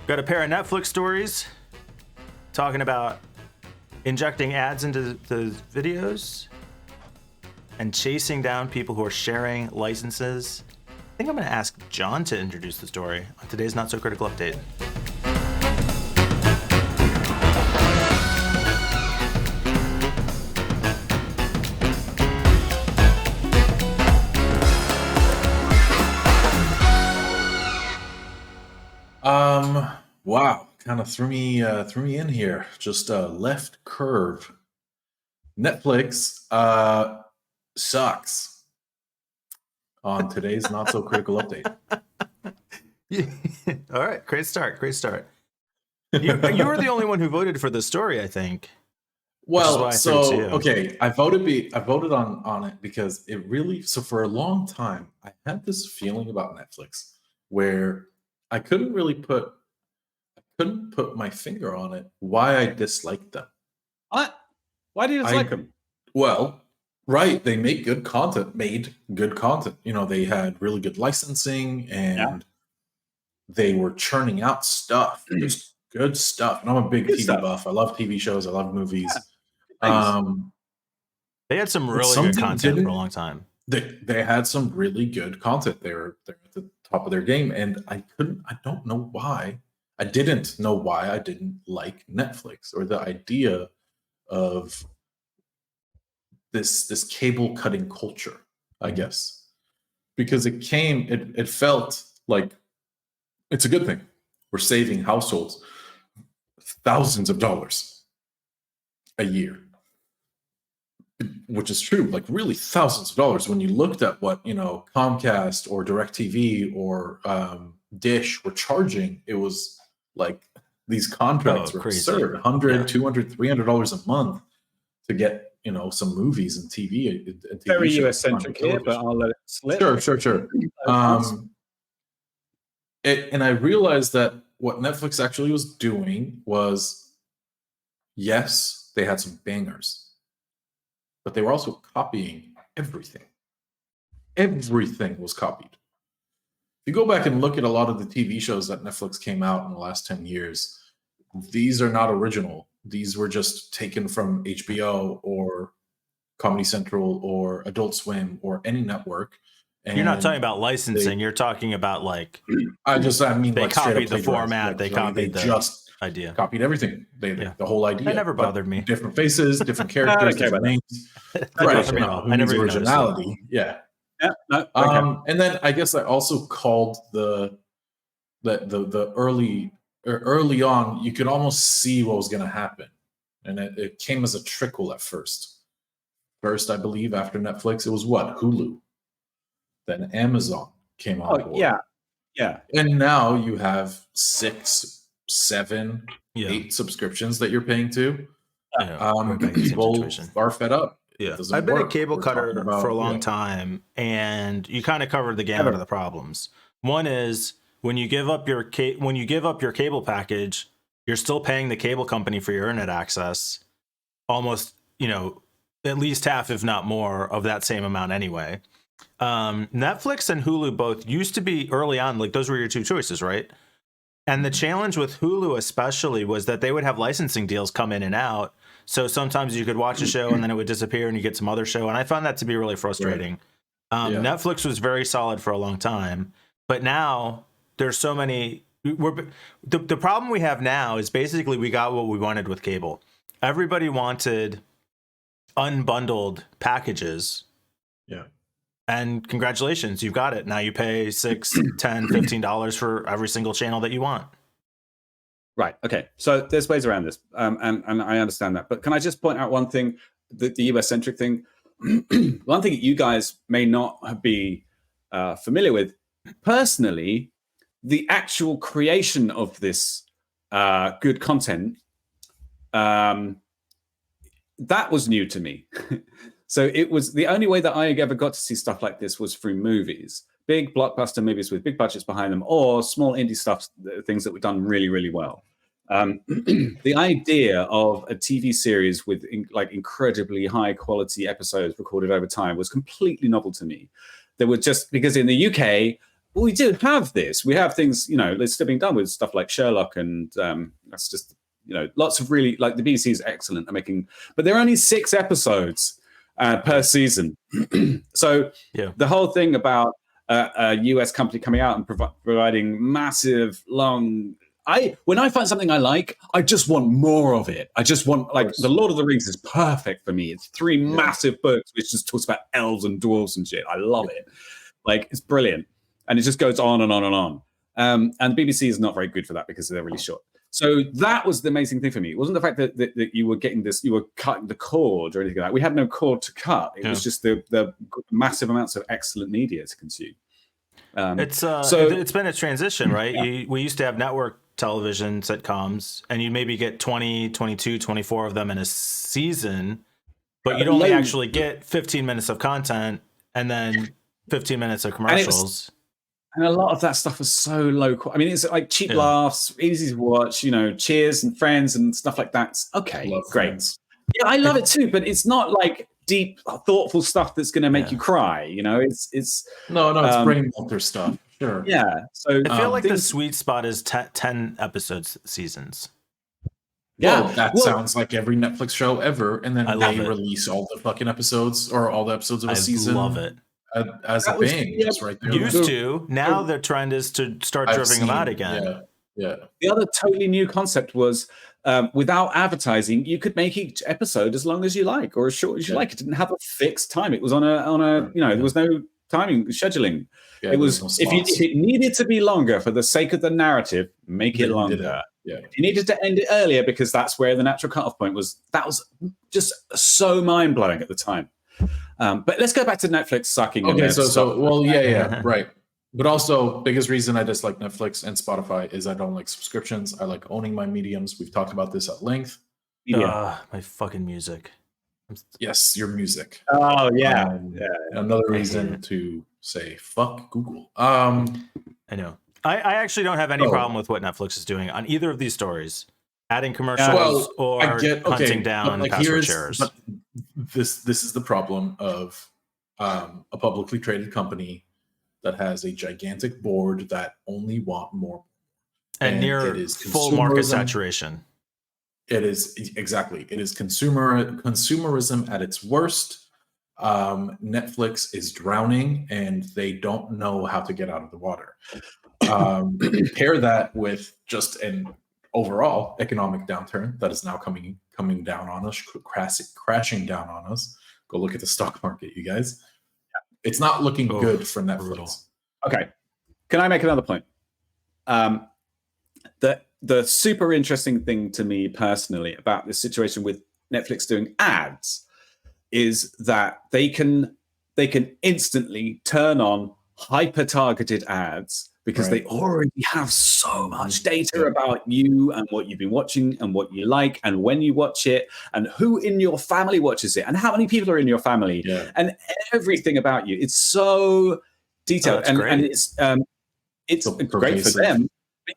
Got a pair of Netflix stories talking about injecting ads into the videos and chasing down people who are sharing licenses. I think I'm going to ask Jon to introduce the story on today's Not So Critical Update. Wow, kind of threw me in here. Just a left curve. Netflix sucks on today's Not So Critical Update. All right, great start. You were the only one who voted for this story, I think. Well, so okay, I voted on it because it really. So for a long time, I had this feeling about Netflix where I couldn't put my finger on it. Why I disliked them? What? Why do you dislike them? Well, right, they made good content. You know, they had really good licensing, and they were churning out stuff, just good stuff. And I'm a big TV buff. I love TV shows. I love movies. Yeah, they had some really good content for a long time. They had some really good content. They're at the top of their game, and I don't know why. I didn't know why I didn't like Netflix or the idea of this cable cutting culture, I guess, because it felt like it's a good thing. We're saving households thousands of dollars a year, which is true, like really thousands of dollars. When you looked at what, Comcast or DirecTV or Dish were charging, it was like these contracts were absurd, $100, $200, $300 a month to get, some movies and TV. Very US-centric here, but I'll let it slip. Sure. And I realized that what Netflix actually was doing was, yes, they had some bangers, but they were also copying everything. Everything was copied. If you go back and look at a lot of the TV shows that Netflix came out in the last 10 years, these are not original. These were just taken from HBO or Comedy Central or Adult Swim or any network. And you're not talking about licensing. You're talking about they like copied the format. They copied the idea. Copied everything. The whole idea. That never bothered me. Different faces, different characters, different names. Right. I never originality. Yeah. And then I guess I also called the early on, you could almost see what was going to happen, and it came as a trickle at first. First, I believe after Netflix, it was Hulu. Then Amazon came on board. Yeah. And now you have 6, 7, 8 subscriptions that you're paying to. People are fed up. Yeah, I've been a cable cutter for a long time, and you kind of covered the gamut of the problems. One is when you give up your cable package, you're still paying the cable company for your internet access, almost at least half, if not more, of that same amount anyway. Netflix and Hulu both used to be early on, like those were your two choices, right? And the challenge with Hulu especially was that they would have licensing deals come in and out. So sometimes you could watch a show and then it would disappear and you get some other show. And I found that to be really frustrating. Right. Netflix was very solid for a long time, but now there's so many. The problem we have now is basically we got what we wanted with cable. Everybody wanted unbundled packages. Yeah. And congratulations, you've got it. Now you pay $6, $10, $15 for every single channel that you want. Right. Okay. So there's ways around this, and I understand that. But can I just point out one thing, the US-centric thing? One thing that you guys may not be familiar with, personally, the actual creation of this good content, that was new to me. So it was the only way that I ever got to see stuff like this was through movies, big blockbuster movies with big budgets behind them, or small indie stuff, things that were done really, really well. The idea of a TV series with incredibly high quality episodes recorded over time was completely novel to me. There were just, because in the UK, well, we do have this. We have things, it's still being done with stuff like Sherlock, and that's just, lots of really, like, the BBC is excellent at making, but there are only 6 episodes per season. So the whole thing about a US company coming out and providing massive, long. When I find something I like, I just want more of it. I just want, like, The Lord of the Rings is perfect for me. It's 3 massive books which just talks about elves and dwarves and shit. I love it. Like, it's brilliant. And it just goes on and on and on. And BBC is not very good for that because they're really short. So that was the amazing thing for me. It wasn't the fact that you were getting this, you were cutting the cord or anything like that. We had no cord to cut. It was just the massive amounts of excellent media to consume. It's been a transition, right? We used to have network television sitcoms, and you maybe get 20, 22, 24 of them in a season, but you'd only actually get 15 minutes of content and then 15 minutes of commercials. And a lot of that stuff was so low. I mean, it's like cheap laughs, easy to watch, Cheers and Friends and stuff like that. Okay, great. Yeah, I love it too, but it's not like deep, thoughtful stuff that's going to make you cry. It's it's brain melter stuff. Sure. Yeah. So I feel like the sweet spot is 10 episodes seasons. Yeah, that sounds like every Netflix show ever, and then they release all the fucking episodes or all the episodes of a season. I love it. As a bang, just right there. Used to. Now the trend is to start dripping them out again. Yeah. The other totally new concept was without advertising, you could make each episode as long as you like or as short as you like. It didn't have a fixed time. It was on a there was no timing, scheduling. Yeah, it was if it needed to be longer for the sake of the narrative, make it longer. Yeah. If you needed to end it earlier because that's where the natural cutoff point was. That was just so mind blowing at the time. But let's go back to Netflix sucking. Okay, right. But also, biggest reason I dislike Netflix and Spotify is I don't like subscriptions. I like owning my mediums. We've talked about this at length. My fucking music. Yes, your music. Oh yeah. Another reason to say fuck Google. I know. I actually don't have any problem with what Netflix is doing on either of these stories. Adding commercials or hunting down password sharers. But this is the problem of a publicly traded company that has a gigantic board that only want more. And near full market saturation. It is exactly. It is consumerism at its worst. Netflix is drowning and they don't know how to get out of the water. Pair that with just an overall economic downturn that is now coming down on us, crashing down on us. Go look at the stock market, you guys. It's not looking good for Netflix. Brutal. Okay. Can I make another point? The super interesting thing to me personally about this situation with Netflix doing ads is that they can instantly turn on hyper-targeted ads because they already have so much data about you and what you've been watching and what you like and when you watch it and who in your family watches it and how many people are in your family and everything about you. It's so detailed and it's great for them.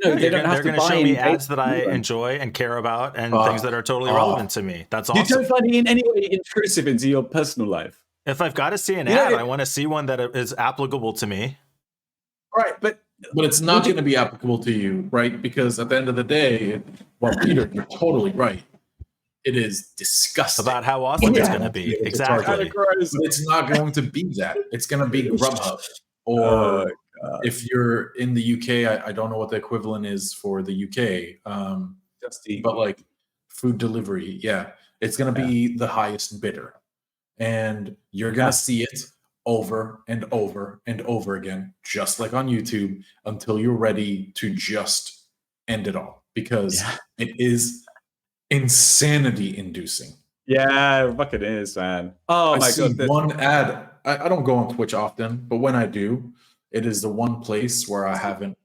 But, they don't have to buy show me ads that I enjoy and care about and things that are totally relevant to me. That's awesome. You don't find it in any way intrusive into your personal life. If I've got to see an ad, I want to see one that is applicable to me. Right, but it's not going to be applicable to you, right? Because at the end of the day, Peter, you're totally right. It is disgusting. About how awesome it's going to be. Exactly. But it's not going to be that. It's going to be Grubhub. Or if you're in the UK, I don't know what the equivalent is for the UK. But like food delivery, it's going to be the highest bidder. And you're going to see it over and over and over again, just like on YouTube, until you're ready to just end it all, because it is insanity inducing. Yeah, fuck it is, man. Oh my god. One ad. I don't go on Twitch often, but when I do, it is the one place where I haven't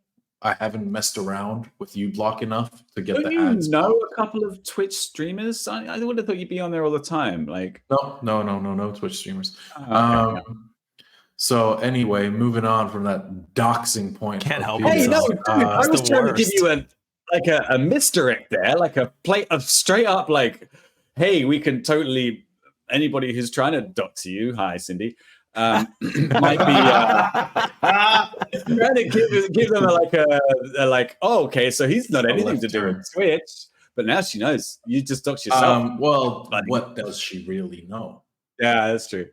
messed around with uBlock enough to get the ads. You know a couple of Twitch streamers? I would have thought you'd be on there all the time. Like no Twitch streamers. So anyway, moving on from that doxing point. Can't help it. Hey, no, dude, I was trying to give you a misdirect there, like a plate of straight up like, hey, we can totally, anybody who's trying to dox you, hi Cindy, might be trying to give them a like, oh, okay, so he's not anything to do with Twitch, but now she knows. You just doxed yourself. Well, what does she really know? Yeah, that's true.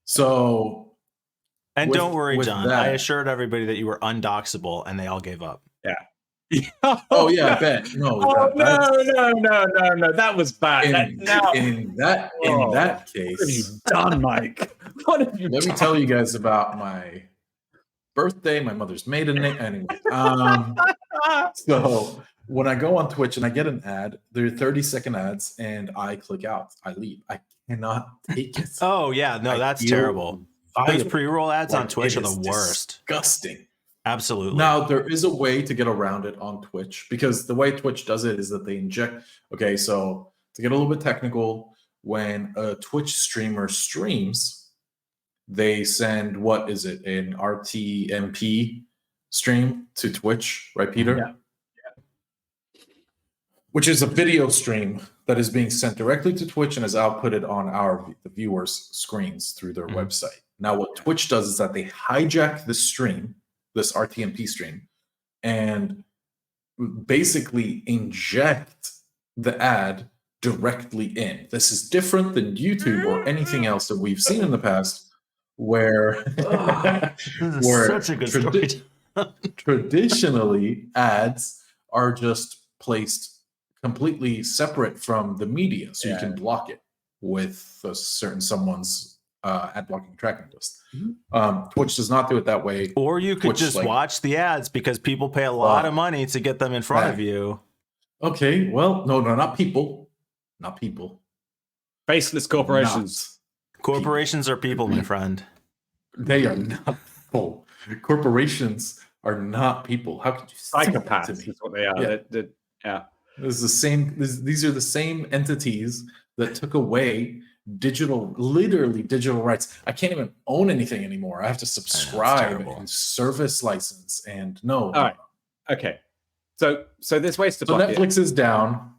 So, and don't worry, John. I assured everybody that you were undoxable, and they all gave up. Yeah. Oh yeah, I bet. No. No. That was bad. In that case, what have you done, Mike? What have you done? Let me tell you guys about my birthday, my mother's maiden name. Anyway, so when I go on Twitch and I get an ad, they're 30-second ads, and I click out. I leave. I cannot take it. Oh yeah, no, that's terrible. Those pre-roll ads on Twitch are the worst. Disgusting. Absolutely. Now, there is a way to get around it on Twitch, because the way Twitch does it is that they inject. Okay, so to get a little bit technical, when a Twitch streamer streams, they send, what is it, an RTMP stream to Twitch, right, Peter? Yeah. Which is a video stream that is being sent directly to Twitch and is outputted on the viewers' screens through their website. Now, what Twitch does is that they hijack the stream, this RTMP stream, and basically inject the ad directly in. This is different than YouTube or anything else that we've seen in the past, where such a good story. Traditionally ads are just placed completely separate from the media, so you can block it with a certain someone's ad blocking tracking list. Twitch does not do it that way. Or you could just watch the ads, because people pay a lot of money to get them in front of you. Okay, well, no, not people. Not people. Faceless corporations. Corporations are people, my friend. They are not people. Corporations are not people. How could you psychopaths? Is what they are. Yeah. These are the same entities that took away literally digital rights. I can't even own anything anymore. I have to subscribe and service license, and no. All right. Okay. So there's ways to block Netflix is down.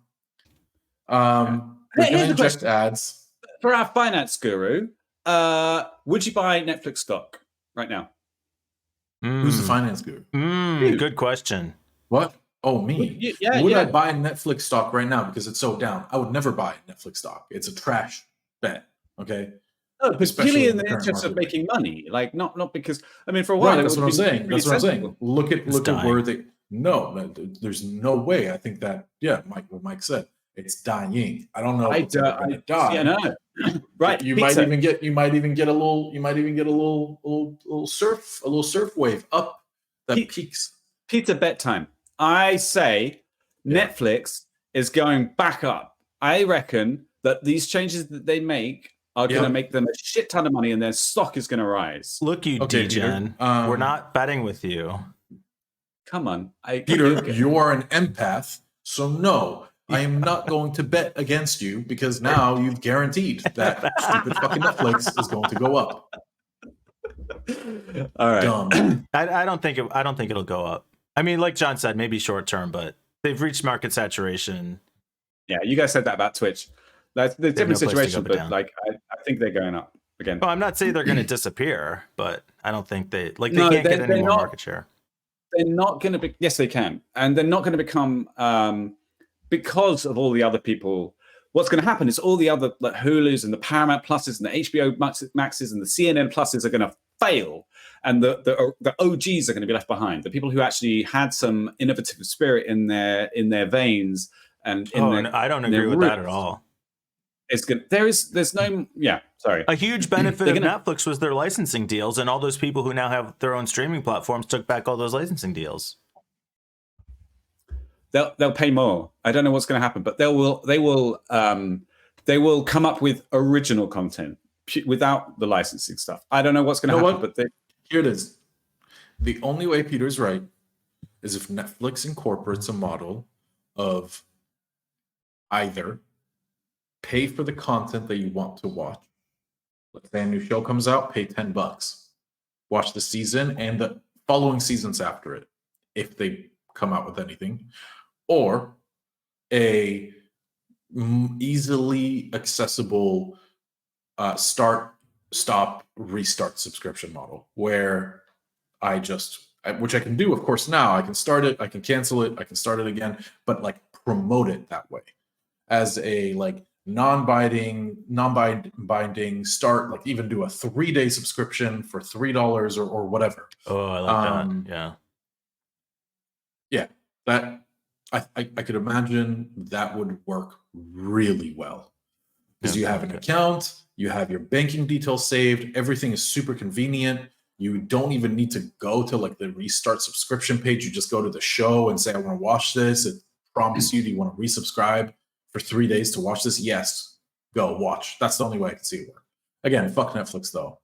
We're going to inject ads. For our finance guru, would you buy Netflix stock right now? Who's the finance guru? Good question. What? Oh, me. Would I buy Netflix stock right now because it's so down? I would never buy Netflix stock. It's a trash bet. Okay. No, but really in the interest of making money, like not because, I mean, for a while. Right, that's what I'm saying. That's what I'm saying. Look at where they. No, there's no way. I think that what Mike said. It's dying. I don't know. If it's gonna die. Yeah, no. Right. You might even get a little surf wave up that peaks. Pizza bet time. I say Netflix is going back up. I reckon that these changes that they make are going to make them a shit ton of money, and their stock is going to rise. Look, you D-Gen. We're not betting with you. Come on. Peter, you are an empath, so no, I am not going to bet against you, because now you've guaranteed that stupid fucking Netflix is going to go up. All right. Dumb. I don't think it'll go up. I mean, like John said, maybe short term, but they've reached market saturation. Yeah, you guys said that about Twitch. That's the different situation, but like I think they're going up again. Well, I'm not saying they're going to disappear, but I don't think they can't get any more market share. They're not going to be. Yes, they can, and they're not going to become because of all the other people. What's going to happen is all the other like Hulus and the Paramount Pluses and the HBO Maxes and the CNN Pluses are going to fail, and the OGs are going to be left behind. The people who actually had some innovative spirit in their veins and I don't agree with that at all. It's good. There's no sorry. A huge benefit of Netflix was their licensing deals, and all those people who now have their own streaming platforms took back all those licensing deals. They'll pay more. I don't know what's going to happen, but they will come up with original content without the licensing stuff. I don't know what's going to happen, but here it is. The only way Peter's right is if Netflix incorporates a model of either pay for the content that you want to watch. Let's say a new show comes out, pay $10. Watch the season and the following seasons after it, if they come out with anything. Or a easily accessible start stop, restart subscription model where which I can do, of course, now. I can start it, I can cancel it, I can start it again, but like promote it that way as a like non-binding start, like even do a 3-day subscription for $3 or whatever. Oh, I like that. Yeah, that I could imagine that would work really well because you have an account, you have your banking details saved, everything is super convenient. You don't even need to go to like the restart subscription page. You just go to the show and say, I want to watch this. It prompts you, do you want to resubscribe for 3 days to watch this? Yes, go watch. That's the only way I can see it work. Again, fuck Netflix though.